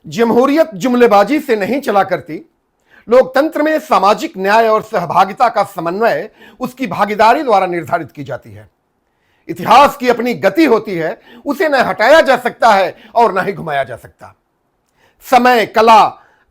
जमहूरियत जुमलेबाजी से नहीं चला करती। लोकतंत्र में सामाजिक न्याय और सहभागिता का समन्वय उसकी भागीदारी द्वारा निर्धारित की जाती है। इतिहास की अपनी गति होती है, उसे न हटाया जा सकता है और न ही घुमाया जा सकता। समय, कला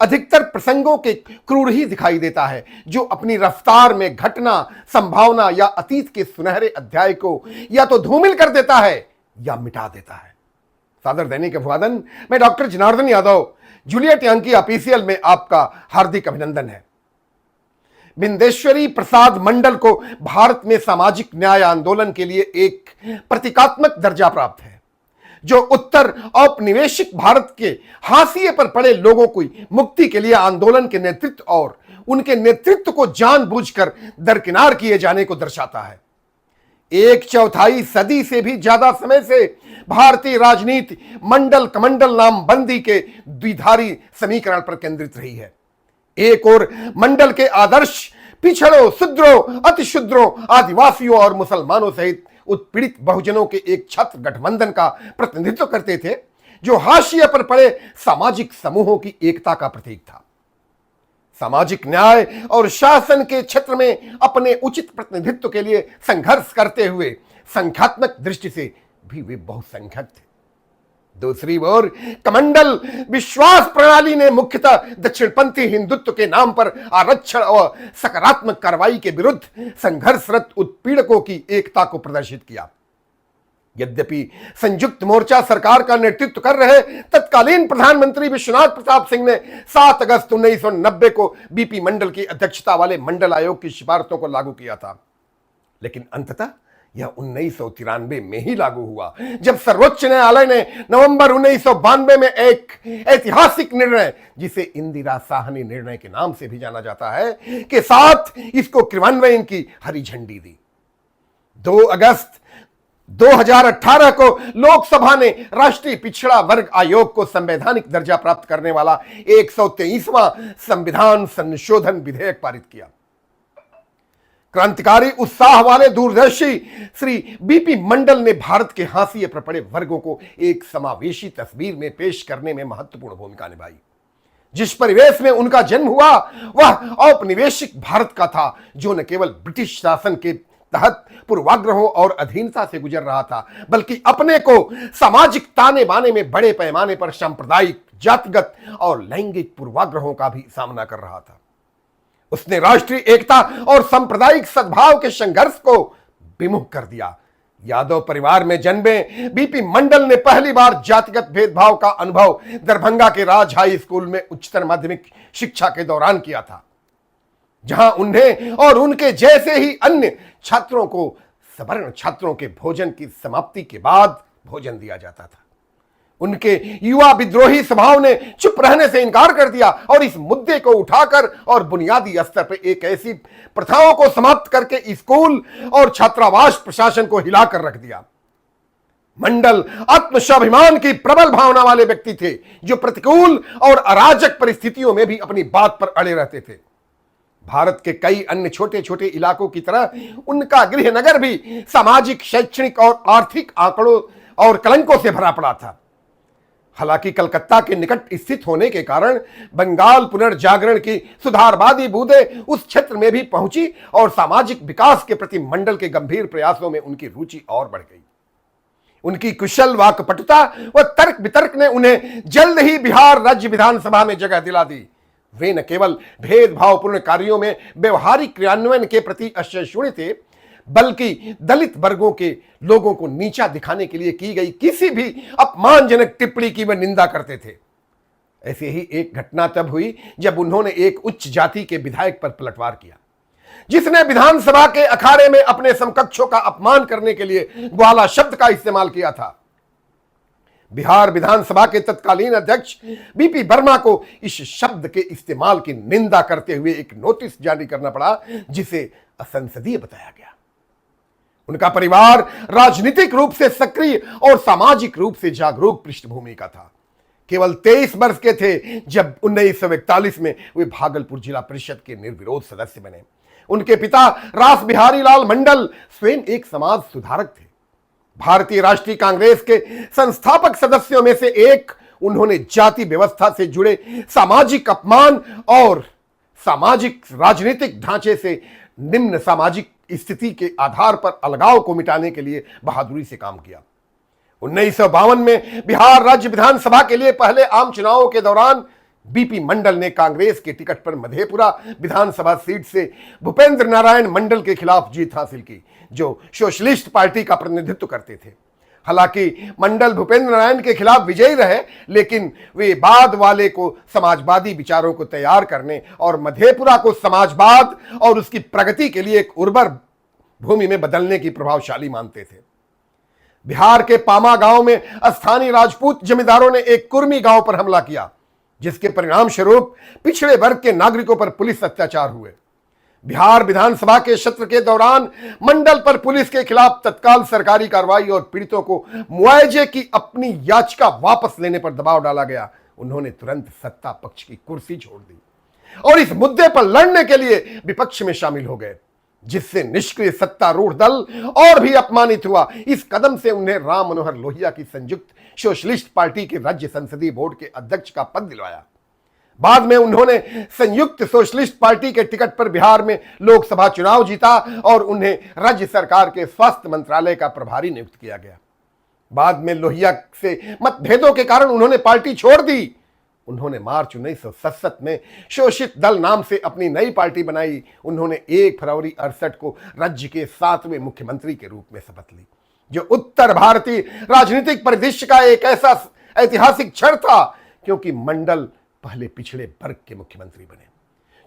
अधिकतर प्रसंगों के क्रूर ही दिखाई देता है, जो अपनी रफ्तार में घटना, संभावना या अतीत के सुनहरे अध्याय को या तो धूमिल कर देता है या मिटा देता है। सादर दैनिक अभिवादन। मैं doctor Janardan Yadav, Juliet young की ऑफिशियल में आपका हार्दिक अभिनंदन है। बिंदेश्वरी प्रसाद मंडल को भारत में सामाजिक न्याय आंदोलन के लिए एक प्रतीकात्मक दर्जा प्राप्त है, जो उत्तर औपनिवेशिक भारत के हाशिए पर पड़े लोगों की मुक्ति के लिए आंदोलन के नेतृत्व और उनके नेतृत्व को जानबूझकर दरकिनार किए जाने को दर्शाता है। एक चौथाई सदी से भी ज्यादा समय से भारतीय राजनीति मंडल कमंडल नामबंदी के द्विधारी समीकरण पर केंद्रित रही है। एक और मंडल के आदर्श पिछड़ों, शूद्रों, अतिशूद्रों, आदिवासियों और मुसलमानों सहित उत्पीड़ित बहुजनों के एक छत्र गठबंधन का प्रतिनिधित्व करते थे, जो हाशिए पर पड़े सामाजिक समूहों की एकता का प्रतीक था। सामाजिक न्याय और शासन के क्षेत्र में अपने उचित प्रतिनिधित्व के लिए संघर्ष करते हुए संख्यात्मक दृष्टि से भी वे बहुसंख्यक थे। दूसरी ओर कमंडल विश्वास प्रणाली ने मुख्यतः दक्षिणपंथी हिंदुत्व के नाम पर आरक्षण और सकारात्मक कार्रवाई के विरुद्ध संघर्षरत उत्पीड़कों की एकता को प्रदर्शित किया। यद्यपि संयुक्त मोर्चा सरकार का नेतृत्व कर रहे तत्कालीन प्रधानमंत्री विश्वनाथ प्रताप सिंह ने 7 अगस्त 1990 को बीपी मंडल की अध्यक्षता वाले मंडल आयोग की सिफारिशों को लागू किया था, लेकिन अंततः यह 1993 में ही लागू हुआ, जब सर्वोच्च न्यायालय ने नवंबर 1992 में एक ऐतिहासिक निर्णय, जिसे इंदिरा साहनी निर्णय के नाम से भी जाना जाता है, के साथ इसको क्रियान्वयन की हरी झंडी दी। 2 अगस्त 2018 को लोकसभा ने राष्ट्रीय पिछड़ा वर्ग आयोग को संवैधानिक दर्जा प्राप्त करने वाला 123वां संविधान संशोधन विधेयक पारित किया। क्रांतिकारी उत्साह वाले दूरदर्शी श्री बीपी मंडल ने भारत के हाशिए पर पड़े वर्गों को एक समावेशी तस्वीर में पेश करने में महत्वपूर्ण भूमिका निभाई। जिस परिवेश में उनका जन्म हुआ वह औपनिवेशिक भारत का था, जो न केवल ब्रिटिश शासन के तहत पूर्वाग्रहों और अधीनता से गुजर रहा था, बल्कि अपने को सामाजिक ताने बाने में बड़े पैमाने पर सांप्रदायिक, जातिगत और लैंगिक पूर्वाग्रहों का भी सामना कर रहा था। उसने राष्ट्रीय एकता और सांप्रदायिक सद्भाव के संघर्ष को विमुख कर दिया। यादव परिवार में जन्मे बीपी मंडल ने पहली बार जातिगत भेदभाव का अनुभव दरभंगा के राज हाई स्कूल में उच्चतर माध्यमिक शिक्षा के दौरान किया था, जहां उन्हें और उनके जैसे ही अन्य छात्रों को सवर्ण छात्रों के भोजन की समाप्ति के बाद भोजन दिया जाता था। उनके युवा विद्रोही स्वभाव ने चुप रहने से इनकार कर दिया और इस मुद्दे को उठाकर और बुनियादी स्तर पर एक ऐसी प्रथाओं को समाप्त करके स्कूल और छात्रावास प्रशासन को हिलाकर रख दिया। मंडल आत्मस्वाभिमान की प्रबल भावना वाले व्यक्ति थे, जो प्रतिकूल और अराजक परिस्थितियों में भी अपनी बात पर अड़े रहते थे। भारत के कई अन्य छोटे छोटे इलाकों की तरह उनका गृहनगर भी सामाजिक, शैक्षणिक और आर्थिक आंकड़ों और कलंकों से भरा पड़ा था। हालांकि कलकत्ता के निकट स्थित होने के कारण बंगाल पुनर्जागरण की सुधारवादी बूंदें उस क्षेत्र में भी पहुंची और सामाजिक विकास के प्रति मंडल के गंभीर प्रयासों में उनकी रुचि और बढ़ गई। उनकी कुशल वाकपटुता व तर्क वितर्क ने उन्हें जल्द ही बिहार राज्य विधानसभा में जगह दिला दी। वे न केवल भेदभावपूर्ण कार्यों में व्यवहारिक क्रियान्वयन के प्रति असहिष्णु थे, बल्कि दलित वर्गों के लोगों को नीचा दिखाने के लिए की गई किसी भी अपमानजनक टिप्पणी की वे निंदा करते थे। ऐसे ही एक घटना तब हुई जब उन्होंने एक उच्च जाति के विधायक पर पलटवार किया, जिसने विधानसभा के अखाड़े में अपने समकक्षों का अपमान करने के लिए ग्वाला शब्द का इस्तेमाल किया था। बिहार विधानसभा के तत्कालीन अध्यक्ष बीपी वर्मा को इस शब्द के इस्तेमाल की निंदा करते हुए एक नोटिस जारी करना पड़ा, जिसे असंसदीय बताया गया। उनका परिवार राजनीतिक रूप से सक्रिय और सामाजिक रूप से जागरूक पृष्ठभूमि का था। केवल 23 वर्ष के थे जब 1941 में वे भागलपुर जिला परिषद के निर्विरोध सदस्य बने। उनके पिता रास बिहारी लाल मंडल स्वयं एक समाज सुधारक थे। भारतीय राष्ट्रीय कांग्रेस के संस्थापक सदस्यों में से एक उन्होंने जाति व्यवस्था से जुड़े सामाजिक अपमान और सामाजिक राजनीतिक ढांचे से निम्न सामाजिक स्थिति के आधार पर अलगाव को मिटाने के लिए बहादुरी से काम किया। 1952 में बिहार राज्य विधानसभा के लिए पहले आम चुनावों के दौरान बीपी मंडल ने कांग्रेस के टिकट पर मधेपुरा विधानसभा सीट से भूपेंद्र नारायण मंडल के खिलाफ जीत हासिल की, जो सोशलिस्ट पार्टी का प्रतिनिधित्व करते थे। हालांकि मंडल भूपेंद्र नारायण के खिलाफ विजयी रहे, लेकिन वे बाद वाले को समाजवादी विचारों को तैयार करने और मधेपुरा को समाजवाद और उसकी प्रगति के लिए एक उर्वर भूमि में बदलने की प्रभावशाली मानते थे। बिहार के पामा गांव में स्थानीय राजपूत जमींदारों ने एक कुर्मी गांव पर हमला किया, जिसके परिणाम स्वरूप पिछड़े वर्ग के नागरिकों पर पुलिस अत्याचार हुए। बिहार विधानसभा के सत्र के दौरान मंडल पर पुलिस के खिलाफ तत्काल सरकारी कार्रवाई और पीड़ितों को मुआवजे की अपनी याचिका वापस लेने पर दबाव डाला गया। उन्होंने तुरंत सत्ता पक्ष की कुर्सी छोड़ दी और इस मुद्दे पर लड़ने के लिए विपक्ष में शामिल हो गए, जिससे निष्क्रिय सत्तारूढ़ दल और भी अपमानित हुआ। इस कदम से उन्हें राम मनोहर लोहिया की संयुक्त सोशलिस्ट पार्टी के राज्य संसदीय बोर्ड के अध्यक्ष का पद दिलवाया। बाद में उन्होंने संयुक्त सोशलिस्ट पार्टी के टिकट पर बिहार में लोकसभा चुनाव जीता और उन्हें राज्य सरकार के स्वास्थ्य मंत्रालय का प्रभारी नियुक्त किया गया। बाद में लोहिया से मतभेदों के कारण उन्होंने पार्टी छोड़ दी। उन्होंने मार्च 1967 में शोषित दल नाम से अपनी नई पार्टी बनाई। उन्होंने 1 फरवरी 68 को राज्य के 7वें मुख्यमंत्री के रूप में शपथ ली, जो उत्तर भारतीय राजनीतिक परिदृश्य का एक ऐसा ऐतिहासिक क्षण था, क्योंकि मंडल पहले पिछड़े वर्ग के मुख्यमंत्री बने।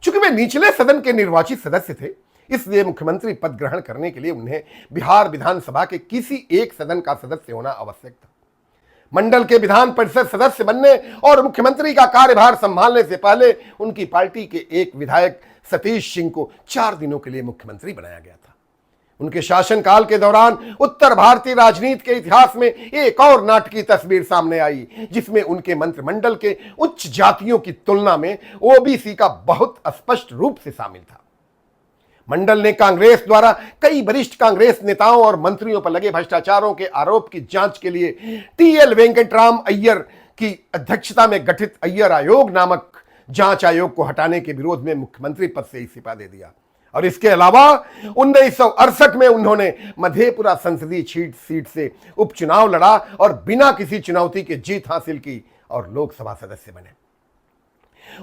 चूंकि वे निचले सदन के निर्वाचित सदस्य थे, इसलिए मुख्यमंत्री पद ग्रहण करने के लिए उन्हें बिहार विधानसभा के किसी एक सदन का सदस्य होना आवश्यक था। मंडल के विधान परिषद सदस्य बनने और मुख्यमंत्री का कार्यभार संभालने से पहले उनकी पार्टी के एक विधायक सतीश सिंह को 4 दिनों के लिए मुख्यमंत्री बनाया गया था। उनके शासनकाल के दौरान उत्तर भारतीय राजनीति के इतिहास में एक और नाटकीय तस्वीर सामने आई, जिसमें उनके मंत्रिमंडल के उच्च जातियों की तुलना में ओबीसी का बहुत स्पष्ट रूप से शामिल था। मंडल ने कांग्रेस द्वारा कई वरिष्ठ कांग्रेस नेताओं और मंत्रियों पर लगे भ्रष्टाचारों के आरोप की जांच के लिए टीएल वेंकटराम अय्यर की अध्यक्षता में गठित अय्यर आयोग नामक जांच आयोग को हटाने के विरोध में मुख्यमंत्री पद से इस्तीफा दे दिया। और इसके अलावा 1968 में उन्होंने मधेपुरा संसदीय सीट से उपचुनाव लड़ा और बिना किसी चुनौती के जीत हासिल की और लोकसभा सदस्य बने।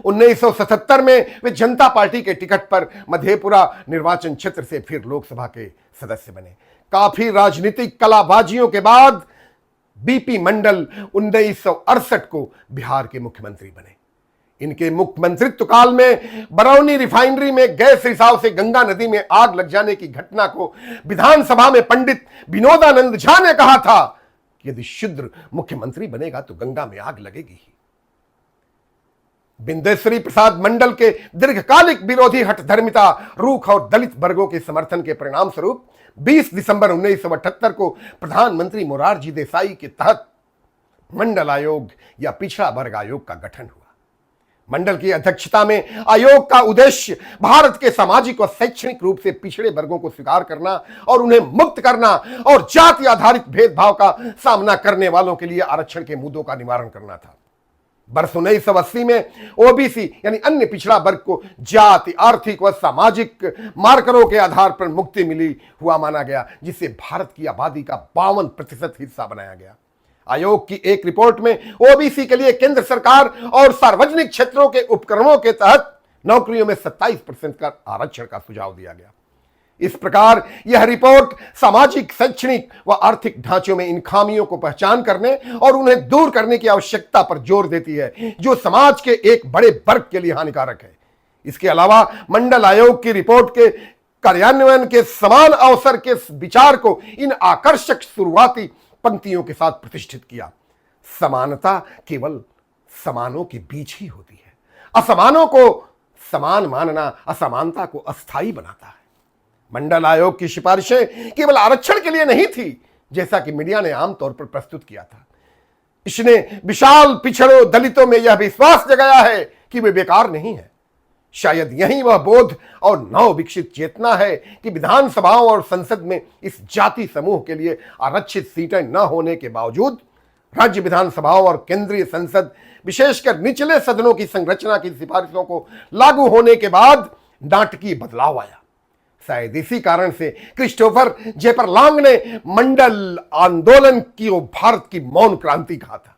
1977 में वे जनता पार्टी के टिकट पर मधेपुरा निर्वाचन क्षेत्र से फिर लोकसभा के सदस्य बने। काफी राजनीतिक कलाबाजियों के बाद बीपी मंडल 1968 को बिहार के मुख्यमंत्री बने। इनके मुख्यमंत्रित्व काल में बरौनी रिफाइनरी में गैस रिसाव से गंगा नदी में आग लग जाने की घटना को विधानसभा में पंडित विनोदानंद झा ने कहा था कि यदि शूद्र मुख्यमंत्री बनेगा तो गंगा में आग लगेगी ही। बिंदेश्वरी प्रसाद मंडल के दीर्घकालिक विरोधी हठधर्मिता, रूख और दलित वर्गों के समर्थन के परिणाम स्वरूप 20 दिसंबर 1978 को प्रधानमंत्री मोरारजी देसाई के तहत मंडल आयोग या पिछड़ा वर्ग आयोग का गठन हुआ। मंडल की अध्यक्षता में आयोग का उद्देश्य भारत के सामाजिक और शैक्षणिक रूप से पिछड़े वर्गों को स्वीकार करना और उन्हें मुक्त करना और जाति आधारित भेदभाव का सामना करने वालों के लिए आरक्षण के मुद्दों का निवारण करना था। वर्ष 1980 में ओबीसी यानी अन्य पिछड़ा वर्ग को जाति, आर्थिक व सामाजिक मार्करों के आधार पर मुक्ति मिली हुआ माना गया, जिससे भारत की आबादी का 52% हिस्सा बनाया गया। आयोग की एक रिपोर्ट में ओबीसी के लिए केंद्र सरकार और सार्वजनिक क्षेत्रों के उपक्रमों के तहत नौकरियों में 27% का आरक्षण का सुझाव दिया गया। इस प्रकार यह रिपोर्ट सामाजिक, शैक्षणिक व आर्थिक ढांचों में इन खामियों को पहचान करने और उन्हें दूर करने की आवश्यकता पर जोर देती है, जो समाज के एक बड़े वर्ग के लिए हानिकारक है। इसके अलावा मंडल आयोग की रिपोर्ट के कार्यान्वयन के समान अवसर के विचार को इन आकर्षक शुरुआती पंक्तियों के साथ प्रतिष्ठित किया। समानता केवल समानों के बीच ही होती है। असमानों को समान मानना असमानता को अस्थायी बनाता है। मंडल आयोग की सिफारिशें केवल आरक्षण के लिए नहीं थी, जैसा कि मीडिया ने आमतौर पर प्रस्तुत किया था। इसने विशाल पिछड़ों दलितों में यह विश्वास जगाया है कि वे बेकार नहीं है। शायद यही वह बोध और नव विकसित चेतना है कि विधानसभाओं और संसद में इस जाति समूह के लिए आरक्षित सीटें न होने के बावजूद राज्य विधानसभाओं और केंद्रीय संसद, विशेषकर निचले सदनों की संरचना की सिफारिशों को लागू होने के बाद नाटकीय बदलाव आया। शायद इसी कारण से क्रिस्टोफर जेपरलॉन्ग ने मंडल आंदोलन की भारत की मौन क्रांति कहा था।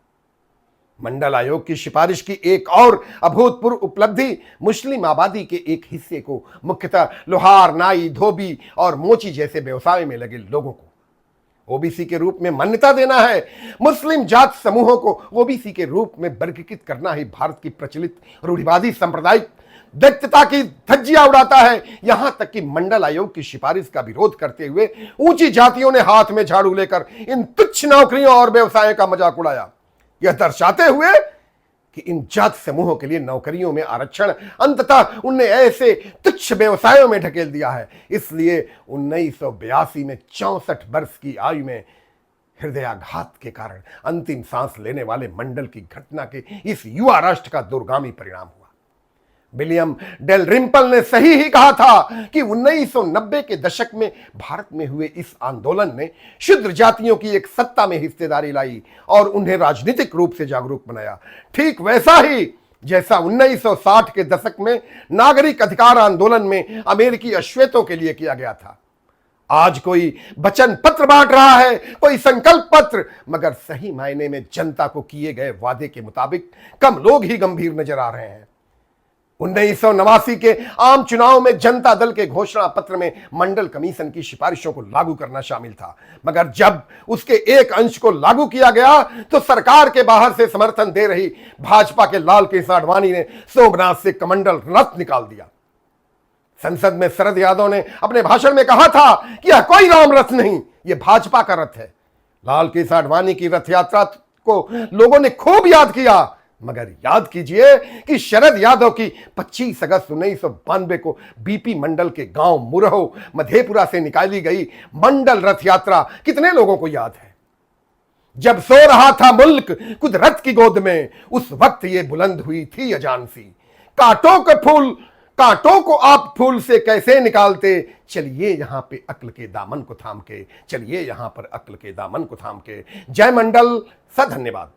मंडल आयोग की सिफारिश की एक और अभूतपूर्व उपलब्धि मुस्लिम आबादी के एक हिस्से को, मुख्यतः लोहार, नाई, धोबी और मोची जैसे व्यवसाय में लगे लोगों को ओबीसी के रूप में मान्यता देना है। मुस्लिम जात समूहों को ओबीसी के रूप में वर्गीकृत करना ही भारत की प्रचलित रूढ़िवादी सांप्रदायिक दैत्यता की धज्जियां उड़ाता है। यहां तक कि मंडल आयोग की सिफारिश का विरोध करते हुए ऊंची जातियों ने हाथ में झाड़ू लेकर इन तुच्छ नौकरियों और व्यवसायों का मजाक उड़ाया, यह दर्शाते हुए कि इन जात समूहों के लिए नौकरियों में आरक्षण अंततः उन्हें ऐसे तुच्छ व्यवसायों में ढकेल दिया है। इसलिए 1982 में 64 वर्ष की आयु में हृदयाघात के कारण अंतिम सांस लेने वाले मंडल की घटना के इस युवा राष्ट्र का दूरगामी परिणाम हुआ। विलियम डेलरिम्पल ने सही ही कहा था कि 1990 के दशक में भारत में हुए इस आंदोलन ने शूद्र जातियों की एक सत्ता में हिस्सेदारी लाई और उन्हें राजनीतिक रूप से जागरूक बनाया। ठीक वैसा ही जैसा 1960 के दशक में नागरिक अधिकार आंदोलन में अमेरिकी अश्वेतों के लिए किया गया था। आज कोई वचन पत्र बांट रहा है, कोई संकल्प पत्र, मगर सही मायने में जनता को किए गए वादे के मुताबिक कम लोग ही गंभीर नजर आ रहे हैं। 1989 के आम चुनाव में जनता दल के घोषणा पत्र में मंडल कमीशन की सिफारिशों को लागू करना शामिल था, मगर जब उसके एक अंश को लागू किया गया तो सरकार के बाहर से समर्थन दे रही भाजपा के लाल कृष्ण आडवाणी ने सोमनाथ से कमंडल रथ निकाल दिया। संसद में शरद यादव ने अपने भाषण में कहा था कि यह कोई राम रथ नहीं, यह भाजपा का रथ है। लाल कृष्ण आडवाणी की रथ यात्रा को लोगों ने खूब याद किया, मगर याद कीजिए कि शरद यादव की 25 अगस्त 1992 को बीपी मंडल के गांव मुरहो मधेपुरा से निकाली गई मंडल रथ यात्रा कितने लोगों को याद है। जब सो रहा था मुल्क कुदरत की गोद में, उस वक्त ये बुलंद हुई थी अजान सी, कांटों को आप फूल से कैसे निकालते, चलिए यहां पे अक्ल के दामन को थाम के, चलिए यहां पर अक्ल के दामन को थाम के। जय मंडल, धन्यवाद।